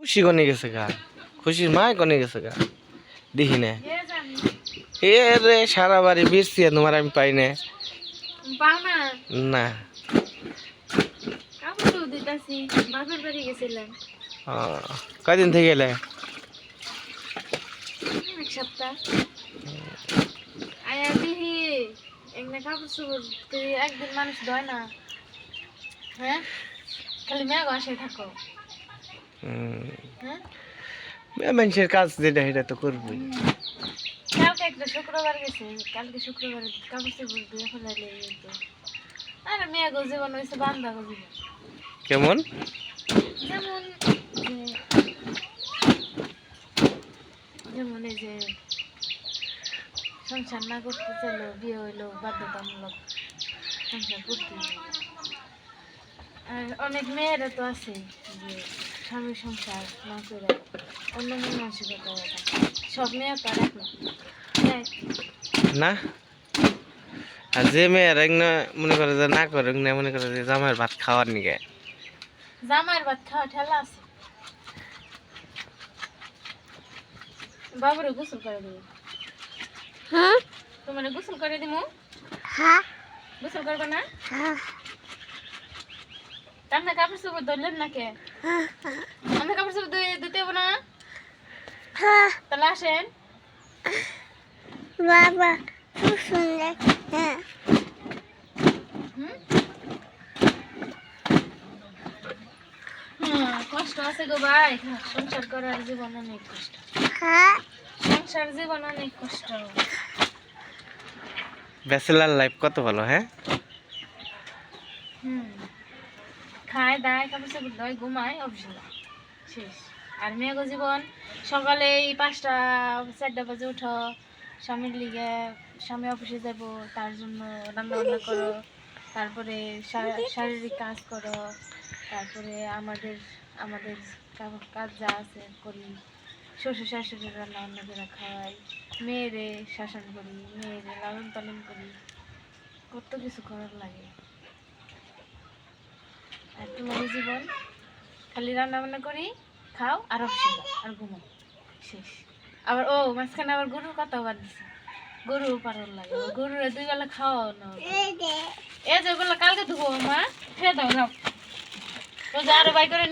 খুশি কনে গেছে গা, খুশির মা কনে গেছে গা, দেখি না এ রে সারা বাড়ি বেরছি তোমার আমি পাই না। না কয়দিন থেকে এলে? এক সপ্তাহ আয়া দিহি এমনি কাপড় চোপড় একদিন মানুষ ধয় না। হ্যাঁ খালি মেঘ আসে থাকো। হ্যাঁ মানুষের কাজ যেটা সেটা তো করবই। কালকে একটা শুক্রবার গেছে, কালকে শুক্রবার কাপড় চোপড় ধুয়ে ফেলাইলে তো আর মেঘ জীবন হয়েছে বান্ধা জীবন। কেমন? যেমন যেমন এই যে সংসার না করতে চাইলো বিয়ে হইলো বাধ্যতামূলক সংসার করতে হবে। আর অনেক মেয়েরা তো আছে যে স্বামী সংসার না করে অন্য মানসিকতা সব মেয়ে তো আর এক না। আর যে মেয়ের মনে করে যে না করে মনে করে যে জামাইয়ের ভাত খাওয়ার নিকে, জামাইয়ের ভাত খাওয়া ঠেলা আছে। বাবুরে গোসল করে দেবো। হ্যাঁ তোমার গোসল করে দিব। হ্যাঁ গোসল করবে না? হ্যাঁ আপনার কাপড় চোপড় ধরলেন না কে? আপনার কাপড় চোপড় দিতে হবে না? তাহলে আসেন বাবা খুব সুন্দর। কষ্ট আছে গো ভাই, সংসার করার জীবন অনেক কষ্ট। সংসার জীবন অনেক কষ্ট। ব্যাচেলার লাইফ কত ভালো। হ্যাঁ খায় দায় কাপড় চোপড় দেয় ঘুমায় অফিসে শেষ। আর মেয়েগো জীবন সকালে 5টা 4টা বাজে উঠো, স্বামীর লিগে স্বামী অফিসে যাব তার জন্য রান্না বান্না করো, তারপরে শারীরিক কাজ করো, তারপরে আমাদের আমাদের কাজ যা আছে করি, শ্বশুর শাশুড়ির রান্না বান্না করে খাওয়াই, মেয়েরে শাসন করি, মেয়েরে লালন পালন করি, কত কিছু করার লাগে। আর তোমার জীবন খালি রান্না বান্না করি, খাও আর অফিসে যাও আর ঘুমাও শেষ। আবার মাঝখানে আবার গরুর কথা বাদ দিছে, গরু পারল লাগে, গরুর 2 বেলা খাওয়াও না। এই যে ওগুলো কালকে ধুবো মা, ফেলে দাও যাও, আরো বাই করে